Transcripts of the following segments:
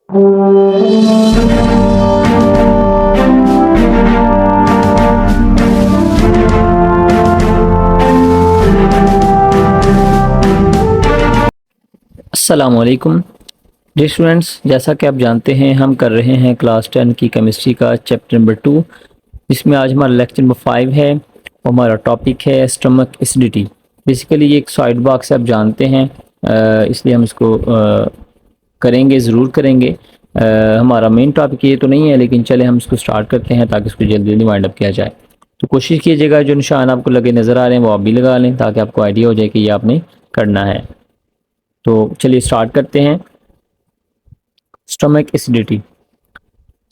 अस्सलामुअलैकुम जी स्टूडेंट्स, जैसा कि आप जानते हैं हम कर रहे हैं क्लास 10 की केमिस्ट्री का चैप्टर नंबर 2, जिसमें आज हमारा लेक्चर नंबर 5 है और हमारा टॉपिक है स्टमक एसिडिटी। बेसिकली ये एक सॉलिड बॉक्स है, आप जानते हैं, इसलिए हम इसको करेंगे, ज़रूर करेंगे। हमारा मेन टॉपिक ये तो नहीं है, लेकिन चले हम इसको स्टार्ट करते हैं ताकि इसको जल्दी जल्दी वाइंड अप किया जाए। तो कोशिश कीजिएगा जो निशान आपको लगे नज़र आ रहे हैं वो आप भी लगा लें ताकि आपको आइडिया हो जाए कि ये आपने करना है। तो चलिए स्टार्ट करते हैं। Stomach acidity.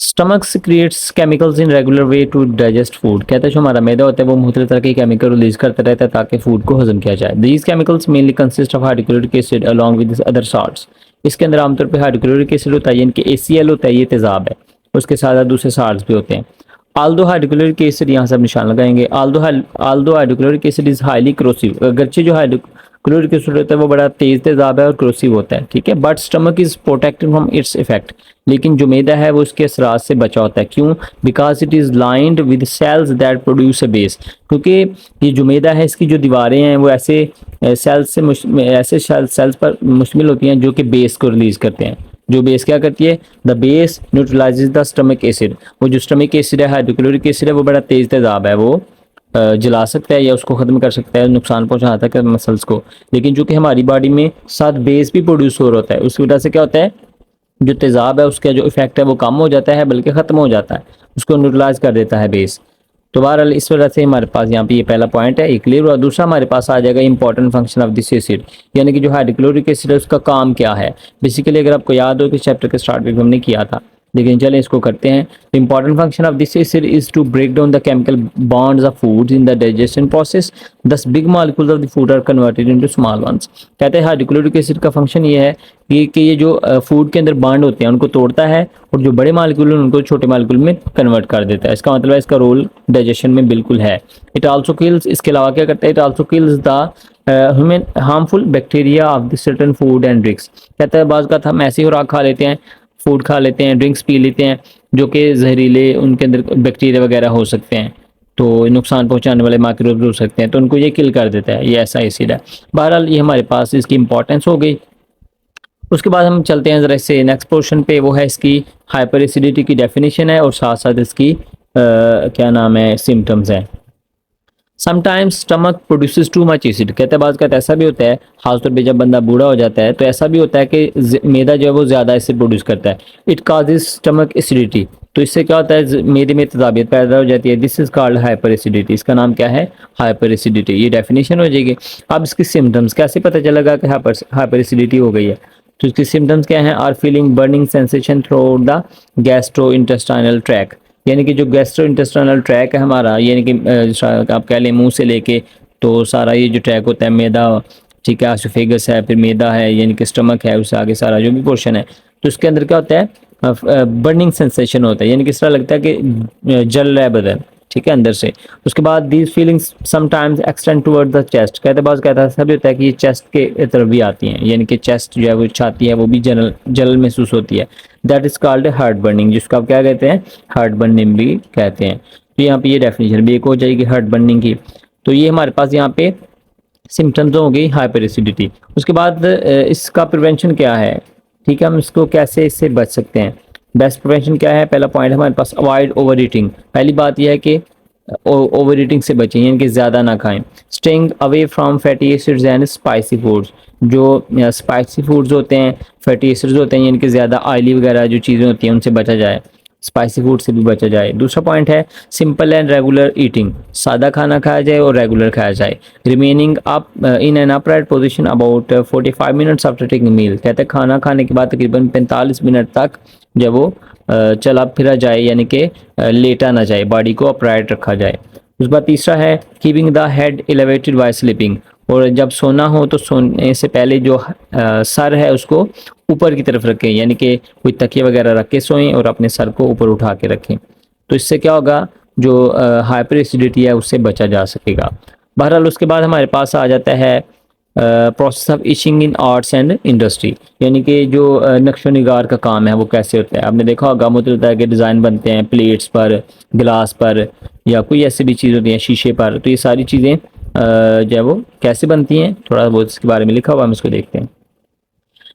Stomach secretes chemicals in regular way to digest food. कहते हैं जो हमारा मैदा होता है वो मुख्तलिफ तरह के केमिकल रिलीज करता रहता है ताकि फूड को हजम किया जाए। These chemicals mainly consist of hydrochloric acid along with other salts. इसके अंदर आमतौर पर हाइड्रोक्लोरिक एसिड होता है, यानी कि ACL होता है, ये तेजाब है, उसके साथ दूसरे साल्ट्स भी होते हैं। आल्दो हाइड्रोक्लोरिक एसिड, यहाँ से आप निशान लगाएंगे, Aldous hydrochloric acid is highly corrosive. अगरचे जो हाइड्रोक्लोरिक एसिड होता है वो बड़ा तेज तेजाब है और क्रोसिव होता है, ठीक है। But stomach is protected from its effect. लेकिन जो मैदा है वो उसके असरात से बचा होता है। क्यों? Because it is lined with cells that produce a base. क्योंकि ये जो मैदा है इसकी जो दीवारें हैं वो ऐसे सेल्स पर मुश्तमिल होती हैं जो कि बेस को रिलीज करते हैं। जो बेस क्या करती है? The base न्यूट्रलाइजेज the stomach acid. वो जो स्टमक एसिड है, हाइड्रोक्लोरिक एसिड है, वो बड़ा तेज तेजाब है, वो जला सकता है या उसको ख़त्म कर सकता है, नुकसान पहुंचा सकता है मसल्स को। लेकिन चूंकि हमारी बॉडी में साथ बेस भी प्रोड्यूस हो रहा है, उसकी वजह से क्या होता है, जो तेजाब है उसका जो इफेक्ट है वो कम हो जाता है, बल्कि ख़त्म हो जाता है, उसको न्यूट्रलाइज कर देता है बेस। तो बहरहाल इस वजह से हमारे पास यहाँ पे ये पहला पॉइंट है, ये क्लियर हुआ। दूसरा हमारे पास आ जाएगा important function of this acid, यानी कि जो हाइड्रोक्लोरिक एसिड है उसका काम क्या है। बेसिकली अगर आपको याद हो कि चैप्टर के स्टार्ट में हमने किया था, लेकिन चलें इसको करते हैं। Important function of this acid is to break down the chemical bonds of food in the digestion process. Thus big molecules of the food are converted into small ones. कहते हैं हाइड्रोक्लोरिक एसिड का function ये है कि ये जो food के अंदर बॉन्ड होते हैं उनको तोड़ता है और जो बड़े मालिक्यूल हैं उनको छोटे मालिक्यूल में कन्वर्ट कर देता है। इसका मतलब है इसका रोल डाइजेशन में बिल्कुल है। इट आल्सो किल्स, इसके अलावा क्या करता है, it also kills the human harmful bacteria of the certain food and drinks. कहता है बाज़ का हम ऐसे ही खुराक खा लेते हैं, फूड खा लेते हैं, ड्रिंक्स पी लेते हैं जो कि जहरीले, उनके अंदर बैक्टीरिया वगैरह हो सकते हैं, तो नुकसान पहुंचाने वाले माइक्रोब्स हो सकते हैं, तो उनको ये किल कर देता है। ये ऐसा एसिड है। बहरहाल ये हमारे पास इसकी इंपॉर्टेंस हो गई। उसके बाद हम चलते हैं ज़रा इससे नेक्स्ट पोर्शन पे, वो है इसकी हाइपर एसिडिटी की डेफिनेशन है और साथ साथ इसकी क्या नाम है, सिम्टम्स है। Sometimes stomach produces too much acid. कहते हैं बाज़ का ऐसा भी होता है, खासतौर पे जब बंदा बूढ़ा हो जाता है तो ऐसा भी होता है कि मैदा जो है वो ज़्यादा एसिड प्रोड्यूस करता है। It causes stomach acidity. तो इससे क्या होता है, मैदे में तेजाबियत पैदा हो जाती है। This is called hyper acidity. इसका नाम क्या है? Hyper acidity. ये डेफिनेशन हो जाएगी। अब इसकी सिम्टम्स कैसे पता चलेगा कि हाइपर एसिडिटी हो गई है? तो इसकी सिम्टम्स क्या हैं? Are feeling burning sensation through the gastro intestinal tract, यानी कि जो गैस्ट्रो इंटेस्टाइनल ट्रैक है हमारा, यानी कि आप कह लें मुंह से लेके तो सारा ये जो ट्रैक होता है मैदा, ठीक है, एसोफेगस है, फिर मैदा है यानी कि स्टमक है, उससे आगे सारा जो भी पोर्शन है, तो इसके अंदर क्या होता है, बर्निंग सेंसेशन होता है, यानी कि इस तरह लगता है कि जल रहा है बदन, ठीक है, अंदर से। उसके बाद these feelings sometimes extend toward the chest. कहते बाज़ कहता है सब होता है कि ये चेस्ट के तरफ भी आती हैं, यानी कि चेस्ट जो है वो छाती है वो भी जल महसूस होती है। That is called heart burning, जिसको आप क्या कहते हैं, हार्ट बर्निंग भी कहते हैं। तो यहाँ पे ये डेफिनेशन भी एक हो जाएगी हार्ट बर्निंग की। तो ये हमारे पास यहाँ पे सिम्टम्स हो गई हाइपर एसिडिटी। उसके बाद इसका प्रिवेंशन क्या है, ठीक है, हम इसको कैसे इससे बच सकते हैं? बेस्ट प्रिवेंशन क्या है? पहला पॉइंट हमारे पास अवॉइड ओवर ईटिंग। पहली बात यह है कि ओवर ईटिंग से बचें, यानी कि ज़्यादा ना खाएं। Staying away from fatty acids and spicy foods. जो स्पाइसी फूड्स होते हैं, फैटी एसिड्स होते हैं, यानी कि ज़्यादा ऑयली वगैरह जो चीज़ें होती हैं उनसे बचा जाए, स्पाइसी फूड से भी बचा जाए। दूसरा पॉइंट है सिंपल एंड रेगुलर ईटिंग, सादा खाना खाया जाए और रेगुलर खाया जाए। Remaining up in an upright position about 45 minutes after taking meal. कहते हैं खाना खाने के बाद तकरीबन 45 मिनट तक जब वो चला फिरा जाए, यानी कि लेटा ना जाए, बॉडी को अपराइट रखा जाए। उसके बाद तीसरा है keeping the head elevated by sleeping, और जब सोना हो तो सोने से पहले जो सर है उसको ऊपर की तरफ रखें, यानी कि कोई तकिया वगैरह रख के सोएं और अपने सर को ऊपर उठा के रखें। तो इससे क्या होगा, जो हाइपर एसिडिटी है उससे बचा जा सकेगा। बहरहाल उसके बाद हमारे पास आ जाता है process of etching in arts and industry, यानी कि जो नक्शो निगार का काम है वो कैसे होता है। आपने देखा होगा मुझे होता है कि डिज़ाइन बनते हैं प्लेट्स पर, गिलास पर, या कोई ऐसी भी चीज़ होती है शीशे पर। तो ये सारी चीज़ें जो है वो कैसे बनती हैं, थोड़ा बहुत इसके बारे में लिखा हुआ, हम इसको देखते हैं।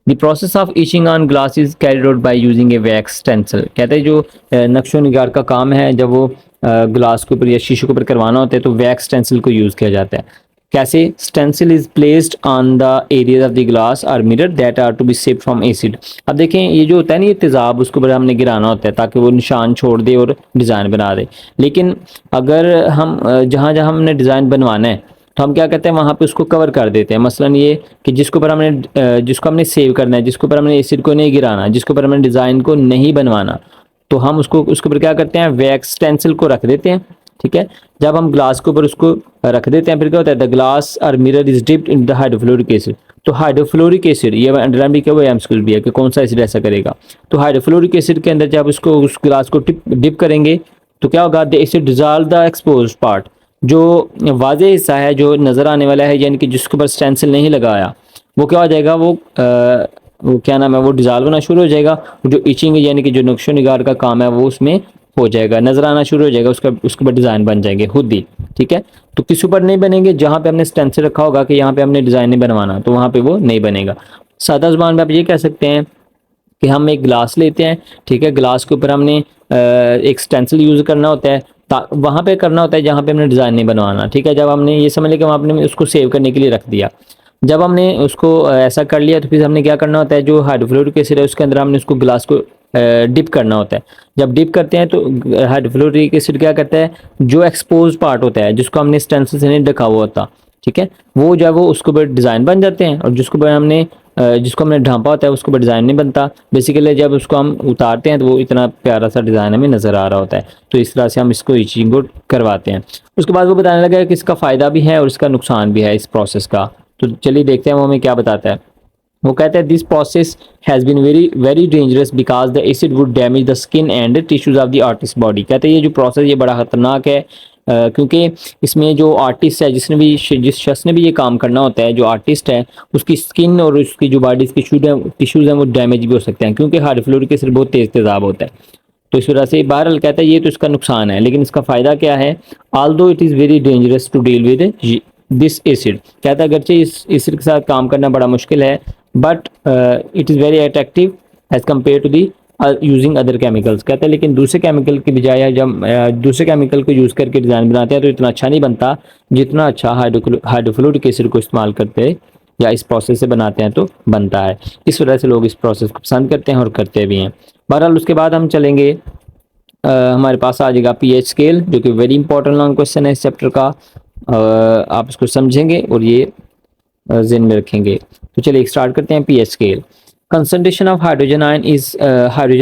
The process of etching on glass is carried out by using a wax stencil. कहते हैं जो नक्शो निगार का काम है जब वो ग्लास के ऊपर या शीशे के ऊपर करवाना होता है तो वैक्स स्टेंसिल को यूज़ किया जाता है। कैसे? Stencil is placed on the areas of the glass और mirror that are to be saved from acid. अब देखें ये जो होता है ना ये तेज़ाब, उसके ऊपर हमने गिराना होता है ताकि वो निशान छोड़ दे और डिज़ाइन बना दे। लेकिन अगर हम जहाँ जहाँ हमने डिज़ाइन बनवाना है तो हम क्या करते हैं वहाँ पे उसको कवर कर देते हैं। मसलन ये कि जिसको हमने सेव करना है, जिसके ऊपर हमने एसिड को नहीं गिराना, जिसके ऊपर हमने डिज़ाइन को नहीं बनवाना, तो हम उसके ऊपर क्या करते हैं, वैक्स स्टेंसिल को रख देते हैं। ठीक है, जब हम ग्लास के ऊपर उसको रख देते हैं फिर क्या होता है, द ग्लास और mirror is dipped in the hydrofluoric acid. तो हाइड्रोफ्लोरिक एसिड, ये अंडरलाइन भी क्या हुआ एमसीक्यू भी है कि कौन सा एसिड ऐसा करेगा। तो हाइड्रोफ्लोरिक एसिड के अंदर जब उसको उस ग्लास को डिप करेंगे तो क्या होगा, the acid dissolve the exposed part. जो वाज़ेह हिस्सा है जो नज़र आने वाला है, यानी कि जिसके ऊपर स्टेंसिल नहीं लगाया, वो क्या हो जाएगा, वो क्या नाम है, वो डिज़ाल्व होना शुरू हो जाएगा। जो इचिंग यानी कि जो नक्शो निगार का काम है वो उसमें हो जाएगा, नज़र आना शुरू हो जाएगा, उसके ऊपर डिज़ाइन बन जाएंगे खुद ही। ठीक है, तो किसी ऊपर नहीं बनेंगे, जहाँ पे हमने स्टेंसिल रखा होगा कि यहाँ पे हमने डिज़ाइन नहीं बनवाना तो वहाँ पे वो नहीं बनेगा। सादा ज़ुबान में आप ये कह सकते हैं कि हम एक ग्लास लेते हैं, ठीक है, ग्लास के ऊपर हमने एक स्टेंसिल यूज़ करना होता है, वहाँ पे करना होता है जहाँ पे हमने डिज़ाइन नहीं बनवाना। ठीक है, जब हमने ये समझ लिया कि वहाँ हमने उसको सेव करने के लिए रख दिया, जब हमने उसको ऐसा कर लिया तो फिर हमने क्या करना होता है, जो हाइड्रोफ्लोरिक एसिड है उसके अंदर हमने उसको ग्लास को डिप करना होता है। जब डिप करते हैं तो हाइड्रोफ्लोरिक एसिड क्या करता है, जो एक्सपोज पार्ट होता है जिसको हमने स्टेंसिल से नहीं ढका हुआ होता, ठीक है, वो जब वो उसके ऊपर डिज़ाइन बन जाते हैं, और जिसको हमने ढांपा होता है उसके ऊपर डिज़ाइन नहीं बनता। बेसिकली जब उसको हम उतारते हैं तो वो इतना प्यारा सा डिज़ाइन हमें नज़र आ रहा होता है। तो इस तरह से हम इसको इचिंग को करवाते हैं। उसके बाद वो बताने लगा कि इसका फ़ायदा भी है और इसका नुकसान भी है इस प्रोसेस का। तो चलिए देखते हैं वो हमें क्या बताता है। वो कहता है this process has been very very dangerous because the acid would damage the skin and tissues of the artist body. कहते हैं ये जो प्रोसेस ये बड़ा ख़तरनाक है, क्योंकि इसमें जो आर्टिस्ट है जिस शख्स ने भी ये काम करना होता है, जो आर्टिस्ट है उसकी स्किन और उसकी जो बॉडी की टिश्यूज़ हैं वो डैमेज भी हो सकते हैं, क्योंकि हाइड्रोफ्लोरिक एसिड बहुत तेज़ तेज़ाब होता है। तो इस वजह से बहरहाल कहता है ये तो इसका नुकसान है, लेकिन इसका फ़ायदा क्या है, although it is very dangerous to deal with this acid. कहता है अगरचे इस एसिड के साथ काम करना बड़ा मुश्किल है, but it is very attractive as compare to the using other chemicals. कहते हैं लेकिन दूसरे केमिकल की बजाय जब दूसरे केमिकल को यूज़ करके डिज़ाइन बनाते हैं तो इतना अच्छा नहीं बनता जितना अच्छा हाइड्रोफ्लोरिक एसिड को इस्तेमाल करते या इस प्रोसेस से बनाते हैं तो बनता है। इस वजह से लोग इस प्रोसेस को पसंद करते हैं और करते भी हैं। बहरहाल उसके बाद हम चलेंगे, हमारे पास आ जाएगा पीएच स्केल, जो कि वेरी इंपॉर्टेंट लॉन्ग क्वेश्चन है इस चैप्टर का। आप इसको समझेंगे और ये ज़हन में रखेंगे। तो चलिए स्टार्ट करते हैं। PH scale, concentration of hydrogen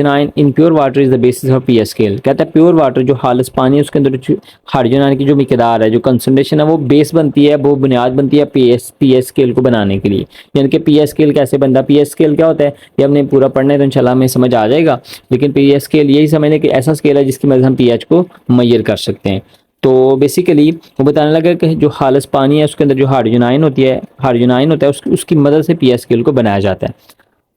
ion in pure water is the basis of pH scale. कहता है प्योर वाटर जो खालिस पानी है उसके अंदर हाइड्रोजन आयन की जो मिकदार है, जो कंसंट्रेशन है, वो बेस बनती है, वो बुनियाद बनती है पीएच स्केल को बनाने के लिए। यानी कि पीएच स्केल कैसे बनता है, पीएच स्केल क्या होता है ये हमने पूरा पढ़ना है तो इंशाल्लाह हमें समझ आ जाएगा। लेकिन पीएच स्केल यही समझने कि ऐसा स्केल है जिसकी मदद हम पीएच को मैयर कर सकते हैं। तो बेसिकली वो बताने लगा कि जो खालिस पानी है उसके अंदर जो हाइड्रोजन आयन होता है उसकी मदद से पीएच स्केल को बनाया जाता है।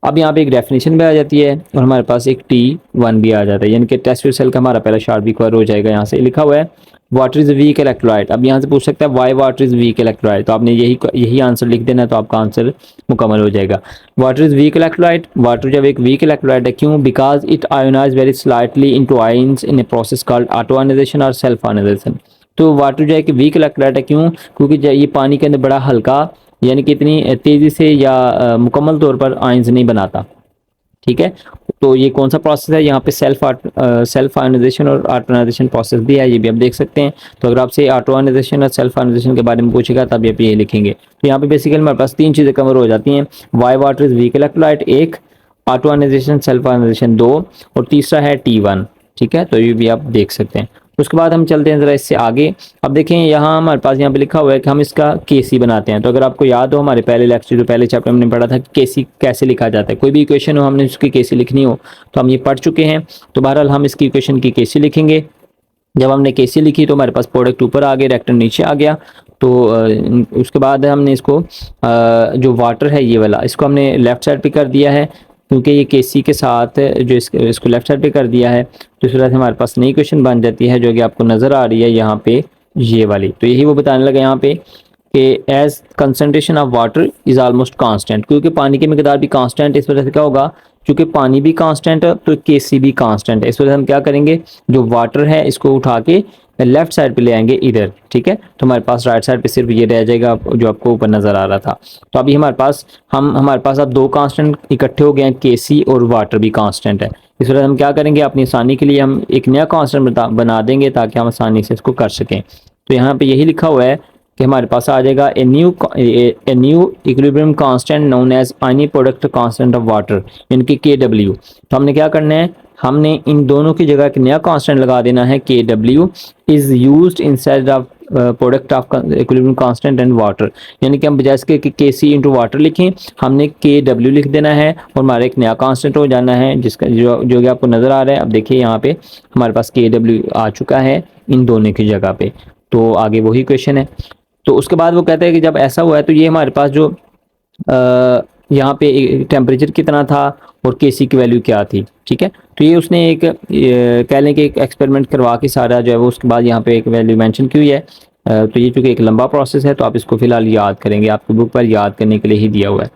अब यहाँ पे एक डेफिनेशन भी आ जाती है और हमारे पास एक T1 भी आ जाता है, यानी कि टेस्ट सेल का हमारा पहला शार्ट भी कवर हो जाएगा। यहाँ से लिखा हुआ है वाटर इज़ वीक इलेक्ट्रोलाइट। अब यहाँ से पूछ सकता है Y water is weak electrolyte, तो आपने यही आंसर लिख देना तो आपका आंसर मुकम्मल हो जाएगा। Water is weak electrolyte, water जब एक वीक इलेक्ट्रोलाइट है, क्यों? Because it ionize very slightly into ions in a process called auto ionization और सेल्फ आयोनाइजेशन। तो वाटर जो है कि वीक इलेक्ट्रोलाइट है, क्यों? क्योंकि ये पानी के अंदर बड़ा हल्का, यानी कि इतनी तेज़ी से या मुकम्मल तौर पर आयंस नहीं बनाता। ठीक है, तो ये कौन सा प्रोसेस है, यहाँ पे सेल्फ आयोनाइजेशन और ऑटोनाइजेशन प्रोसेस भी है, ये भी आप देख सकते हैं। तो अगर आपसे ऑटो आयोनाइजेशन और सेल्फ आयोनाइजेशन के बारे में पूछेगा तब आप ये लिखेंगे। तो यहाँ पे बेसिकली हमारे पास तीन चीज़ें कवर हो जाती हैं, Y water is weak electrolyte एक, ऑटो आयोनाइजेशन सेल्फ आयोनाइजेशन दो, और तीसरा है T1। ठीक है, तो ये भी आप देख सकते हैं। उसके बाद हम चलते हैं ज़रा इससे आगे। अब देखें यहाँ हमारे पास यहाँ पे लिखा हुआ है कि हम इसका केसी बनाते हैं। तो अगर आपको याद हो हमारे पहले लेक्चर जो पहले चैप्टर में हमने पढ़ा था कि केसी कैसे लिखा जाता है, कोई भी इक्वेशन हो हमने उसकी केसी लिखनी हो तो हम ये पढ़ चुके हैं। तो बहरहाल हम इसकी इक्वेशन की केसी लिखेंगे। जब हमने केसी लिखी तो हमारे पास प्रोडक्ट ऊपर आ गया, रिएक्टेंट नीचे आ गया। तो उसके बाद हमने इसको जो वाटर है ये वाला, इसको हमने लेफ़्ट साइड पे कर दिया है, क्योंकि ये केसी के साथ जो इसको लेफ़्ट साइड पे कर दिया है, तो इस वजह से हमारे पास नई क्वेश्चन बन जाती है जो कि आपको नज़र आ रही है यहाँ पे, ये वाली। तो यही वो बताने लगा यहाँ पे कि as concentration of water is almost constant, क्योंकि पानी की मकदार भी कांस्टेंट है, इस वजह से क्या होगा, क्योंकि पानी भी कांस्टेंट है तो केसी भी कांस्टेंट है, इस वजह से हम क्या करेंगे, जो वाटर है इसको उठा के लेफ्ट साइड पे ले आएंगे इधर, ठीक है। तो हमारे पास राइट साइड पे सिर्फ ये रह जाएगा जो आपको ऊपर नज़र आ रहा था। तो अभी हमारे पास अब दो कांस्टेंट इकट्ठे हो गए हैं, केसी और वाटर भी कांस्टेंट है। इस वजह से हम क्या करेंगे, अपनी आसानी के लिए हम एक नया कांस्टेंट बना देंगे ताकि हम आसानी से इसको कर सकें। तो यहाँ पे यही लिखा हुआ है कि हमारे पास आ जाएगा a new equilibrium constant known as ionic product constant of water, यानी कि KW। तो हमने क्या करना है, हमने इन दोनों की जगह एक नया कांस्टेंट लगा देना है, KW is used instead of product of equilibrium constant and water, यानी कि हम बजाय इसके कि KC इंटू वाटर लिखें, हमने KW लिख देना है और हमारा एक नया कांस्टेंट हो जाना है, जिसका जो कि आपको नज़र आ रहा है। अब देखिए यहाँ पे हमारे पास KW आ चुका है इन दोनों की जगह पे। तो आगे वही क्वेश्चन है। तो उसके बाद वो कहते हैं कि जब ऐसा हुआ है तो ये हमारे पास जो यहाँ पे टेम्परेचर कितना था और केसी की वैल्यू क्या थी, ठीक है। तो ये उसने एक कह लें कि एक एक्सपेरिमेंट करवा के सारा जो है वो उसके बाद यहाँ पे एक वैल्यू मेंशन की हुई है। तो ये चूँकि एक लंबा प्रोसेस है तो आप इसको फिलहाल याद करेंगे, आपकी बुक पर याद करने के लिए ही दिया हुआ है,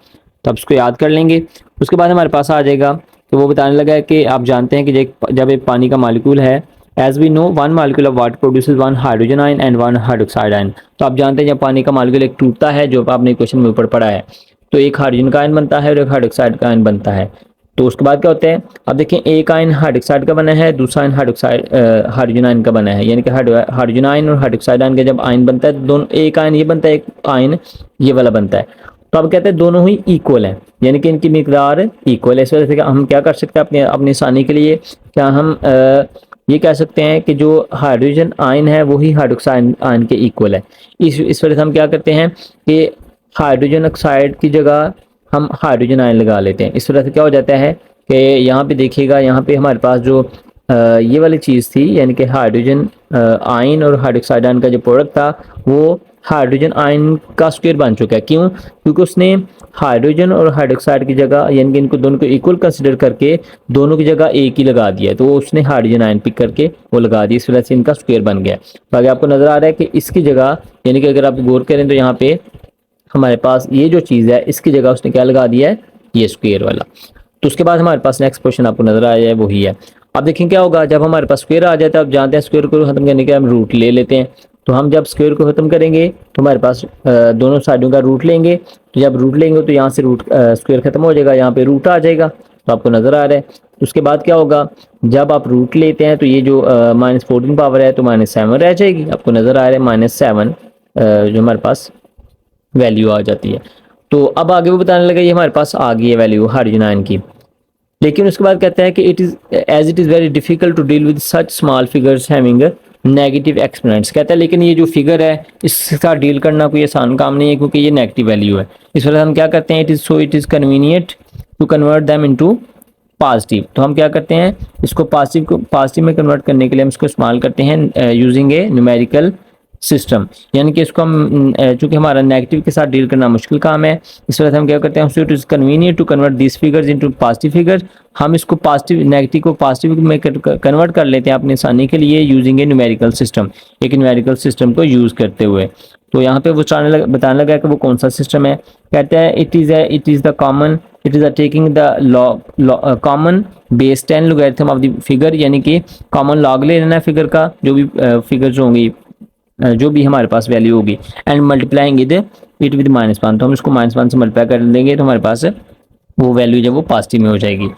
तो आप इसको याद कर लेंगे। उसके बाद हमारे पास आ जाएगा तो वो बताने लगा है कि आप जानते हैं कि जब एक पानी का मालिक्यूल है, as we know one molecule of water produces one hydrogen ion and one hydroxide ion. तो आप जानते हैं जब पानी का मालिक्यूल एक टूटता है, जो आपने क्वेश्चन में ऊपर पढ़ा है, तो एक हाइड्रोजन का आयन बनता है और एक हाइड्रोक्साइड का आयन बनता है। तो उसके बाद क्या होता है, अब देखें एक आयन हाइड्रोक्साइड का बना है, दूसरा आयन हाइड्रोजन आयन का बना है, यानी कि हाइड्रोजन आयन और हाइड्रोक्साइड आयन का जब आयन बनता है, दोनों एक आयन ये बनता है, एक आयन ये वाला बनता है। तो अब कहते हैं दोनों ही इक्वल हैं, यानी कि इनकी मिकदार इक्वल है। इस वजह से हम क्या कर सकते हैं, अपनी आसानी के लिए क्या हम ये कह सकते हैं कि जो हाइड्रोजन आयन है वही हाइड्रोक्साइड आयन के इक्वल है। इस वजह से हम क्या करते हैं कि हाइड्रोजन ऑक्साइड की जगह हम हाइड्रोजन आयन लगा लेते हैं। इस वजह से क्या हो जाता है कि यहाँ पे देखिएगा, यहाँ पे हमारे पास जो ये वाली चीज़ थी, यानी कि हाइड्रोजन आयन और हाइड्रोक्साइड आयन का जो प्रोडक्ट था वो हाइड्रोजन आयन का स्क्वायर बन चुका है। क्यों? क्योंकि उसने हाइड्रोजन और हाइड्रोक्साइड की जगह, यानी कि इनको दोनों को इक्वल कंसिडर करके दोनों की जगह एक ही लगा दिया है, तो उसने हाइड्रोजन आयन पिक करके वो लगा दिया, इस वजह से इनका स्क्वायर बन गया। तो आगे आपको नजर आ रहा है कि इसकी जगह, यानी कि अगर आप गौर करें तो यहाँ पे हमारे पास ये जो चीज़ है इसकी जगह उसने क्या लगा दिया है, ये स्क्वायर वाला। तो उसके बाद हमारे पास नेक्स्ट क्वेश्चन आपको नजर आ जाए वही है। अब देखें क्या होगा, जब हमारे पास स्क्वायर आ जाता है, अब जानते हैं स्क्वायर को खत्म करने के हम रूट ले लेते हैं। तो हम जब स्क्वायर को खत्म करेंगे तो हमारे पास दोनों साइडों का रूट लेंगे, तो जब रूट लेंगे तो यहाँ से रूट स्क्वायर खत्म हो जाएगा, यहाँ पे रूट आ जाएगा। तो आपको नजर आ रहा है। उसके बाद क्या होगा, जब आप रूट लेते हैं तो ये जो -14 पावर है तो -7 रह जाएगी। आपको नजर आ रहा है -7 जो हमारे पास वैल्यू आ जाती है। तो अब आगे वो बताने लगा ये हमारे पास आ गई है वैल्यू हाइड्रोजन आयन की। लेकिन उसके बाद कहता है कि it is very difficult to deal with such small figures having negative exponents. कहता है लेकिन ये जो फिगर है इसके साथ डील करना कोई आसान काम नहीं है, क्योंकि ये नेगेटिव वैल्यू है। इस वजह से हम क्या करते हैं, it is convenient to convert them into positive. तो हम क्या करते हैं, इसको पॉजिटिव में कन्वर्ट करने के लिए हम इसको इस्तेमाल करते हैं यूजिंग ए न्यूमेरिकल सिस्टम, यानी कि इसको हम चूंकि हमारा नेगेटिव के साथ डील करना मुश्किल काम है, इस वजह से हम क्या करते हैं, it is convenient to convert this figures into positive figures. हम इसको पॉजिटिव नेगेटिव को पॉजिटिव में कन्वर्ट कर लेते हैं अपनी आसानी के लिए यूजिंग ए न्यूमेरिकल सिस्टम, एक न्यूमेरिकल सिस्टम को यूज़ करते हुए। तो यहाँ पे वो बताने लगा कि वो कौन सा सिस्टम है। कहते हैं it is the common taking the common base 10 logarithm of the figure, यानी कि कॉमन लॉग ले लेना है फिगर का, जो भी फिगर्स होंगी, जो भी हमारे पास वैल्यू होगी, एंड मल्टीप्लाइंग इट विद -1। तो हम इसको -1 से मल्टीप्लाई कर देंगे तो हमारे पास वो वैल्यू जब वो पॉजिटिव में हो जाएगी।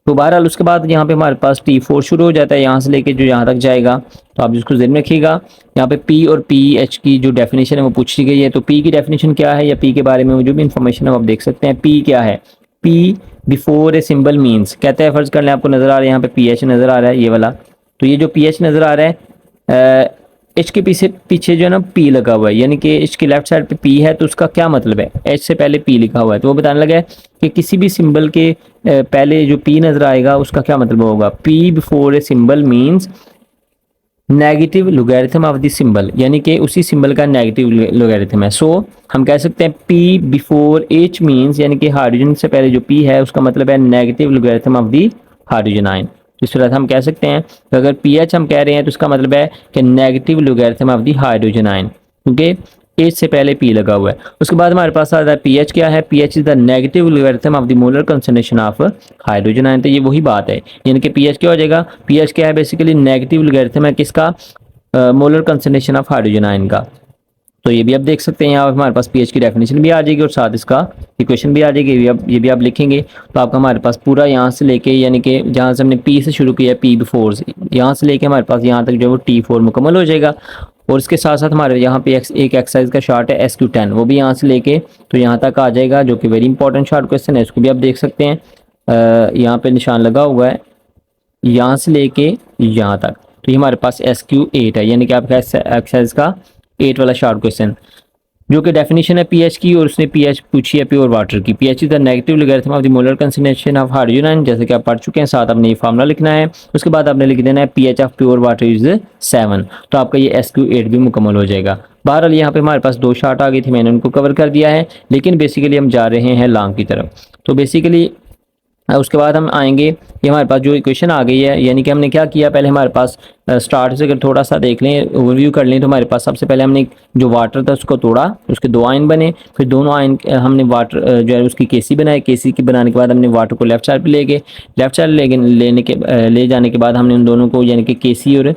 तो बहरहाल उसके बाद यहाँ पे हमारे पास T4 शुरू हो जाता है, यहाँ से लेके जो यहाँ तक जाएगा। तो आप जिसको ज़हन में रखिएगा, यहाँ पे P और PH की जो डेफिनेशन है वो पूछी गई है। तो P की डेफिनेशन क्या है, या P के बारे में जो भी इंफॉर्मेशन है वो आप देख सकते हैं। P क्या है, P before a symbol means. कहता है फर्ज कर लें आपको नज़र आ रहा है यहाँ पे PH नज़र आ रहा है ये वाला, तो ये जो PH नज़र आ रहा है एच के पीछे जो है ना P लगा हुआ है, यानी कि एच की लेफ्ट साइड पे P है, तो उसका क्या मतलब है, एच से पहले P लिखा हुआ है। तो वो बताने लगा है कि किसी भी सिंबल के पहले जो P नजर आएगा उसका क्या मतलब होगा। P before a symbol means negative logarithm of the symbol, यानी कि उसी सिंबल का नेगेटिव लोगैरिथम है। सो हम कह सकते हैं P बिफोर H मीन्स, यानी कि हाइड्रोजन से पहले जो P है उसका मतलब है negative logarithm of the hydrogen ion. इस तरह हम कह सकते हैं कि अगर पीएच हम कह रहे हैं तो उसका मतलब है कि negative logarithm of the hydrogen ion, क्योंकि एच से पहले पी लगा हुआ है। उसके बाद हमारे पास आता है पीएच क्या है, pH is the negative logarithm of the molar concentration of hydrogen ion. तो ये वही बात है, यानी कि पीएच क्या हो जाएगा, पीएच क्या है बेसिकली नेगेटिव लोगैरिथम है किसका, molar concentration of hydrogen ion का। तो ये भी आप देख सकते हैं, यहाँ हमारे पास पीएच की डेफिनेशन भी आ जाएगी और साथ इसका इक्वेशन भी आ जाएगी, ये भी आप लिखेंगे तो आपका हमारे पास पूरा यहाँ से लेके, यानी कि जहाँ से हमने पी से शुरू किया, पी बिफोर से यहाँ से लेके हमारे पास यहाँ तक जो है वो T4 मुकम्मल हो जाएगा। और इसके साथ साथ हमारे यहाँ पे एक एक्सरसाइज का शार्ट है SQ10, वो भी यहाँ से लेके तो यहाँ तक आ जाएगा, जो कि वेरी इंपॉर्टेंट शार्ट क्वेश्चन है। इसको भी आप देख सकते हैं, यहाँ पे निशान लगा हुआ है, यहाँ से लेके यहाँ तक, तो ये हमारे पास SQ8 है, यानी कि आपका एक्सरसाइज का 8 वाला शार्ट क्वेश्चन, जो कि डेफिनेशन है पीएच की, और उसने पीएच पूछी है प्योर वाटर की। PH is the negative logarithm of the molar concentration of hydrogen ion, जैसे कि आप पढ़ चुके हैं। साथ आपने ये फार्मूला लिखना है, उसके बाद आपने लिख देना है pH of pure water is 7, तो आपका ये SQ8 भी मुकम्मल हो जाएगा। बहरहाल यहाँ पे हमारे पास 2 शार्ट आ गई थी, मैंने उनको कवर कर दिया है, लेकिन बेसिकली हम जा रहे हैं लॉन्ग की तरफ। तो बेसिकली उसके बाद हम आएंगे, ये हमारे पास जो इक्वेशन आ गई है, यानी कि हमने क्या किया, पहले हमारे पास स्टार्ट से अगर थोड़ा सा देख लें, ओवरव्यू कर लें, तो हमारे पास सबसे पहले हमने जो वाटर था उसको तोड़ा, उसके 2 आयन बने, फिर दोनों आयन हमने वाटर जो है उसकी केसी बनाई, केसी की बनाने के बाद हमने वाटर को लेफ्ट साइड पे ले गए, लेफ्ट साइड ले जाने के बाद हमने उन दोनों को, यानी कि केसी और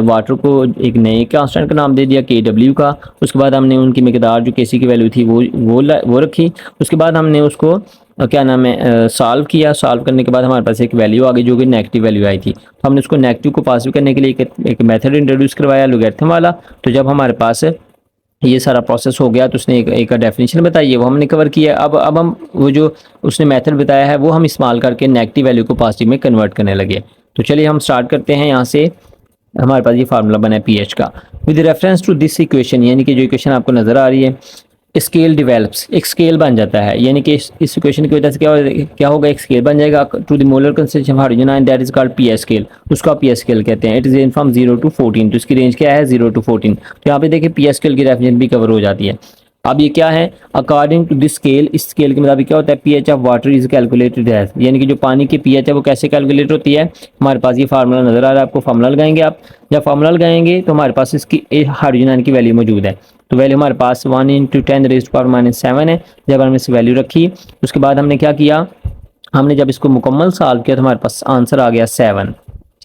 वाटर को एक नए कांस्टेंट का नाम दे दिया KW का। उसके बाद हमने उनकी मिकदार जो केसी की वैल्यू थी वो रखी। उसके बाद हमने उसको क्या नाम है सॉल्व किया, सॉल्व करने के बाद हमारे पास एक वैल्यू आ गई जो कि नेगेटिव वैल्यू आई थी, तो हमने उसको नेगेटिव को पॉजिटिव करने के लिए एक मेथड इंट्रोड्यूस करवाया लोगैरिथम वाला। तो जब हमारे पास ये सारा प्रोसेस हो गया तो उसने एक डेफिनेशन बताई है, वो हमने कवर किया। अब हम वो जो उसने मेथड बताया है वो हम इस्तेमाल करके नेगेटिव वैल्यू को पॉजिटिव में कन्वर्ट करने लगे। तो चलिए हम स्टार्ट करते हैं। यहाँ से हमारे पास ये फार्मूला बना है पीएच का, with reference to this equation, यानी कि जो इक्वेशन आपको नजर आ रही है, स्केल डिवेल्प्स, एक स्केल बन जाता है, यानी कि इस इक्वेशन की वजह से क्या होगा, एक स्केल बन जाएगा to the molar concentration of hydrogen ion, that is called pH scale, उसको आप पीएच स्केल कहते हैं। It is range from 0 to 14, तो इसकी रेंज क्या है 0 to 14। तो यहाँ पे देखिए पीएच स्केल की डेफिनेशन भी कवर हो जाती है। अब ये क्या है, अकॉर्डिंग टू दिस स्केल, इस स्केल के मुताबिक क्या होता है, pH of water is calculated as, यानी कि जो पानी की पीएच है वो कैसे कैलकुलेट होती है। हमारे पास ये फार्मूला नजर आ रहा है आपको, फार्मूला लगाएंगे आप, जब फार्मूला लगाएंगे तो हमारे पास इसकी हाइड्रोजन आयन की वैल्यू मौजूद है। तो वैल्यू हमारे पास 1 × 10⁻⁻7 है। जब हमने इस वैल्यू रखी, उसके बाद हमने क्या किया, हमने जब इसको मुकम्मल सॉल्व किया तो हमारे पास आंसर आ गया 7,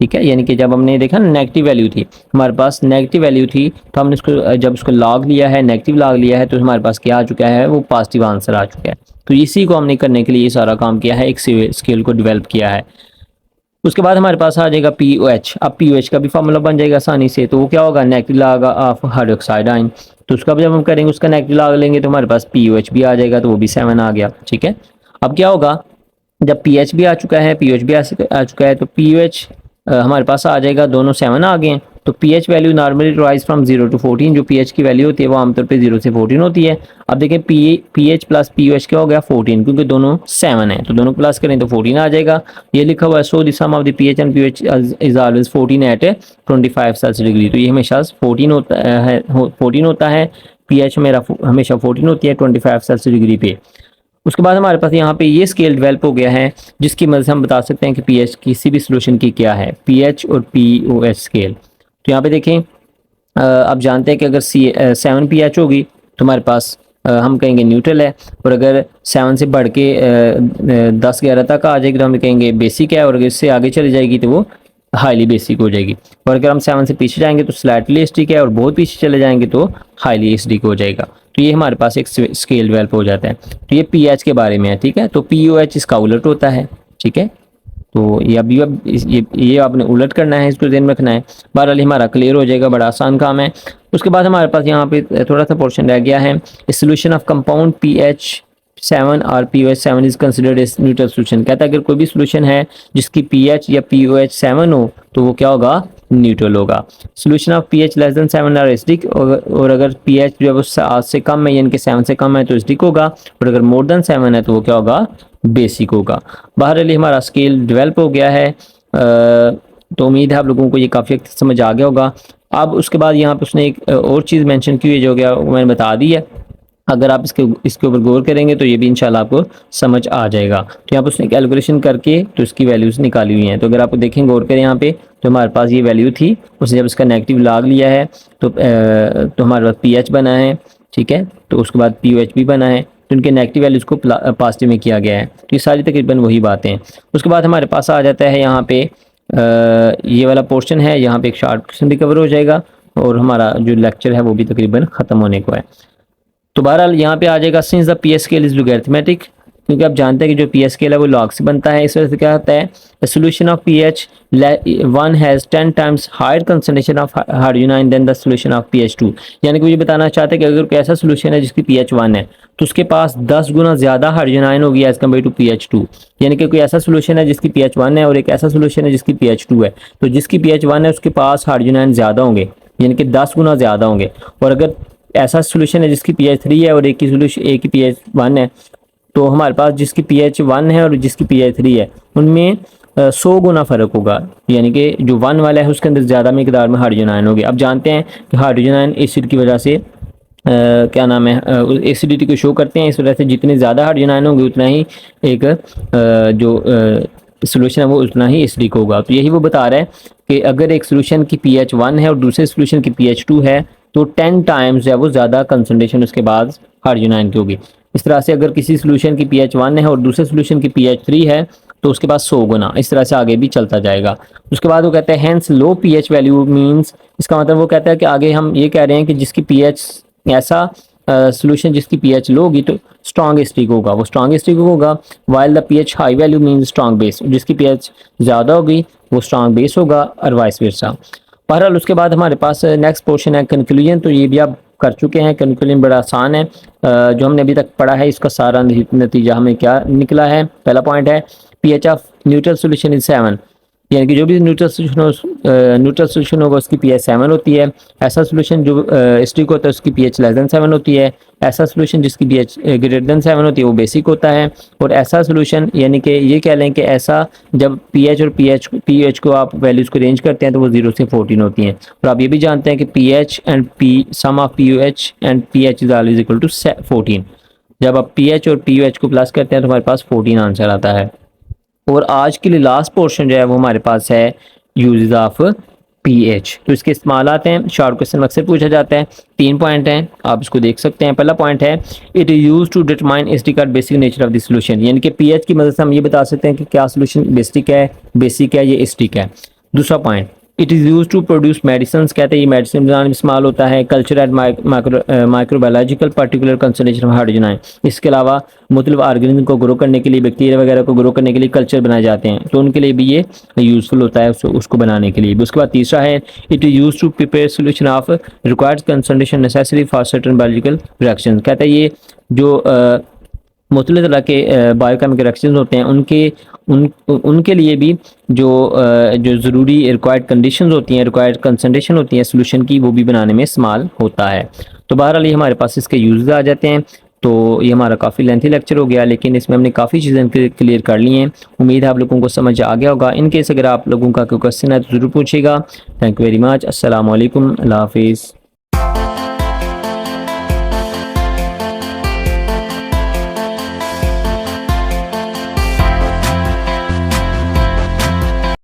ठीक है। यानी कि जब हमने देखा नेगेटिव वैल्यू थी, हमारे पास नेगेटिव वैल्यू थी, तो हमने इसको जब उसको लॉग लिया है, नेगेटिव लॉग लिया है, तो हमारे पास क्या आ चुका है, वो पॉजिटिव आंसर आ चुका है। तो इसी को हमने करने के लिए ये सारा काम किया है, एक स्केल को डेवलप किया है। उसके बाद हमारे पास आ जाएगा POH। अब POH का भी फार्मूला बन जाएगा आसानी से, तो वो क्या होगा, negative log of hydroxide ion. तो उसका जब हम करेंगे, उसका नेगेटिव लॉग लेंगे तो हमारे पास POH भी आ जाएगा, तो वो भी 7 आ गया, ठीक है। अब क्या होगा, जब पीएच भी आ चुका है, पीओएच भी आ चुका है, तो पीओएच हमारे पास आ जाएगा, दोनों 7 आ गए हैं। तो pH value normally rise from 0 to 14, जो पीएच की वैल्यू होती है वो आमतौर पे 0 से 14 होती है। अब देखें पीएच प्लस पीओएच क्या हो गया 14, क्योंकि दोनों 7 है, तो दोनों प्लस करें तो 14 आ जाएगा। ये लिखा हुआ है, so the sum of the pH and pOH is always 14 at 25 Celsius degree. तो ये हमेशा 14 होता है, पीएच मेरा हमेशा 14 होती है 25 सेल्सियस डिग्री पे। उसके बाद हमारे पास यहाँ पे ये स्केल डेवलप हो गया है, जिसकी मदद से हम बता सकते हैं कि पीएच किसी भी सोल्यूशन की क्या है, पीएच और पीओएच स्केल। तो यहाँ पे देखें, आप जानते हैं कि अगर 7 पीएच होगी तो हमारे पास हम कहेंगे न्यूट्रल है, और अगर 7 से बढ़ के 10-11 तक आ जाएगी तो हम कहेंगे बेसिक है, और अगर इससे आगे चली जाएगी तो वो हाईली बेसिक हो जाएगी। और अगर हम 7 से पीछे जाएंगे तो स्लाइटली एसिडिक है, और बहुत पीछे चले जाएंगे तो हाईली एसिडिक हो जाएगा। तो ये हमारे पास एक स्केल डेवलप हो जाता है। तो ये पीएच के बारे में है, ठीक है। तो पीओएच इसका उलट होता है, ठीक है। तो ये अभी ये आपने उलट करना है, इसको ध्यान में रखना है। बहरहाल हमारा क्लियर हो जाएगा, बड़ा आसान काम है। उसके बाद हमारे पास यहाँ पे थोड़ा सा पोर्शन रह गया है, सोल्यूशन ऑफ कंपाउंड PH7 और POH7 is considered as neutral solution. कहता है अगर कोई भी सोल्यूशन है जिसकी pH या POH7 हो तो वो क्या होगा, न्यूट्रल होगा। Solution of pH less than 7 are acidic, और अगर pH जो है 8 से कम है यानी कि 7 से कम है तो एसिडिक होगा, और अगर मोर देन 7 है तो वो क्या होगा, बेसिक होगा। बहरहाल हमारा स्केल डेवलप हो गया है। तो उम्मीद है आप लोगों को ये काफ़ी हद तक समझ आ गया होगा। अब उसके बाद यहाँ पे उसने एक और चीज़ मेंशन की हुई है, जो गया वो मैंने बता दी है। अगर आप इसके ऊपर गौर करेंगे तो ये भी इंशाल्लाह आपको समझ आ जाएगा। तो यहाँ पर उसने कैलकुलेशन करके तो इसकी वैल्यूज़ निकाली हुई हैं। तो अगर आप देखें, गौर करें यहाँ पे, तो हमारे पास ये वैल्यू थी, उसने जब इसका नेगेटिव लॉग लिया है तो हमारे पास पी एच बना है, ठीक है। तो उसके बाद पी एच भी बना है, तो इनके नेगेटिव वैल्यूज़ को पॉजिटिव में किया गया है। तो ये सारी तकरीबन वही बातें हैं। उसके बाद हमारे पास आ जाता है यहाँ पे ये वाला पोर्शन है, यहाँ पे एक शॉर्ट क्वेश्चन भी कवर हो जाएगा और हमारा जो लेक्चर है वो भी तकरीबन ख़त्म होने को है। तो बहरहाल यहाँ पे आ जाएगा since the P S scale is logarithmic, क्योंकि आप जानते हैं कि जो पी एस स्केल है वो लॉग से बनता है। इस वजह से क्या होता है, the solution of p H 1 has 10 times higher concentration of hydrogen than the solution of p H 2। यानी कि मुझे बताना चाहते हैं कि अगर कोई ऐसा सोल्यूशन है जिसकी पी एच 1 है तो उसके पास 10 गुना ज़्यादा हाइड्रोजन होगी as compare to p H 2। यानी कि कोई ऐसा सोल्यूशन है जिसकी पी एच 1 है और एक ऐसा सोल्यूशन है जिसकी पी एच 2 है, तो जिसकी पी एच 1 है उसके पास हाइड्रोजन ज़्यादा होंगे, यानी कि 10 गुना ज़्यादा होंगे। और अगर ऐसा सोल्यूशन है जिसकी पी एच 3 है और एक की पी एच 1 है, तो हमारे पास जिसकी पी एच 1 है और जिसकी पी एच 3 है उनमें 100 गुना फ़र्क होगा। यानी कि जो 1 वाला है उसके अंदर ज़्यादा मकदार में हाइड्रोजन आयन होंगे। अब जानते हैं कि हाइड्रोजन आयन एसिड की वजह से क्या नाम है, एसिडिटी को शो करते हैं। इस वजह से जितने ज़्यादा हाइड्रोजन आयन होंगे उतना ही एक जो सोल्यूशन है वो उतना ही एसिडिक होगा। तो यही वो बता रहा है कि अगर एक सोल्यूशन की पी एच 1 है और दूसरे सोल्यूशन की पी एच 2 है तो 10 टाइम्स जो है वो ज़्यादा कंसनट्रेशन उसके बाद हाइड्रोजन आयन की होगी। इस तरह से अगर किसी सोल्यूशन की पी एच 1 है और दूसरे सोल्यूशन की पी एच 3 है तो उसके पास 100 गुना, इस तरह से आगे भी चलता जाएगा। उसके बाद वो कहते हैं हैंस लो पी एच वैल्यू मीन्स, इसका मतलब वो कहता है कि आगे हम ये कह रहे हैं कि जिसकी पी एच ऐसा सोल्यूशन जिसकी पी एच लो होगी तो स्ट्रॉन्ग एसिडिक होगा, वो स्ट्रॉन्ग एसिडिक होगा। While the P H high value means strong base, जिसकी पी एच ज़्यादा होगी वो स्ट्रॉन्ग बेस होगा और वाइस वर्सा। बहरहाल उसके बाद हमारे पास नेक्स्ट पोर्शन है कंक्लूजन। तो ये भी आप कर चुके हैं। कंक्लूजन बड़ा आसान है, जो हमने अभी तक पढ़ा है इसका सारा नतीजा हमें क्या निकला है। पहला पॉइंट है P H of neutral solution is 7, यानी कि जो भी न्यूट्रल सोल्यूशन होगा उसकी पी एच 7 होती है। ऐसा सोल्यूशन जो एसिडिक होता है उसकी पी एच लेस देन 7 होती है। ऐसा सोल्यूशन जिसकी पी एच ग्रेटर देन 7 होती है वो बेसिक होता है। और ऐसा सोल्यूशन यानी कि ये कह लें कि ऐसा जब पी एच और पी एच को आप वैल्यूज़ को रेंज करते हैं तो वो 0 से 14 होती हैं। और आप ये भी जानते हैं कि p H and p sum of p u H and p H is always equal to 14। जब आप पी एच और पी यू एच को प्लस करते हैं तो हमारे पास 14 आंसर आता है। और आज के लिए लास्ट पोर्शन जो है वो हमारे पास है यूजेस ऑफ पीएच। तो इसके इस्तेमाल आते हैं, शॉर्ट क्वेश्चन अक्सर पूछा जाता है। 3 पॉइंट हैं, आप इसको देख सकते हैं। पहला पॉइंट है it is use to determine acidic और basic nature of the solution, यानी कि पीएच की मदद से हम ये बता सकते हैं कि क्या सॉल्यूशन बेसिक है, बेसिक है, ये एसिडिक है। दूसरा point it is use to produce medicine, कहते हैं ये मेडिसिन बनाने में इस्तेमाल होता है। Culture and microbiological particular concentration of hydrogen ion, इसके अलावा मुख्तलिफ ऑर्गेनिज्म को ग्रो करने के लिए, बैक्टीरिया वगैरह को ग्रो करने के लिए कल्चर बनाए जाते हैं, तो उनके लिए भी ये यूज़फुल होता है उसको बनाने के लिए भी। उसके बाद तीसरा है it is use to prepare solution of required concentration necessary for certain biological reaction, कहता है ये जो मुख्तलिफ तरह के बायोकेमिकल रिएक्शन होते हैं उनके लिए भी जो ज़रूरी रिक्वायर्ड कंडीशंस होती हैं, रिक्वायर्ड कंसंट्रेशन होती हैं सोल्यूशन की, वो भी बनाने में इस्तेमाल होता है। तो बहरहाल ये हमारे पास इसके यूज़ आ जाते हैं। तो ये हमारा काफ़ी लेंथी लेक्चर हो गया, लेकिन इसमें हमने काफ़ी चीज़ें क्लियर कर ली हैं। उम्मीद है आप लोगों को समझ आ गया होगा। इनकेस अगर आप लोगों का कोई क्वेश्चन है तो ज़रूर पूछिएगा। Thank you very much. अस्सलाम वालेकुम, अल्लाह हाफिज़।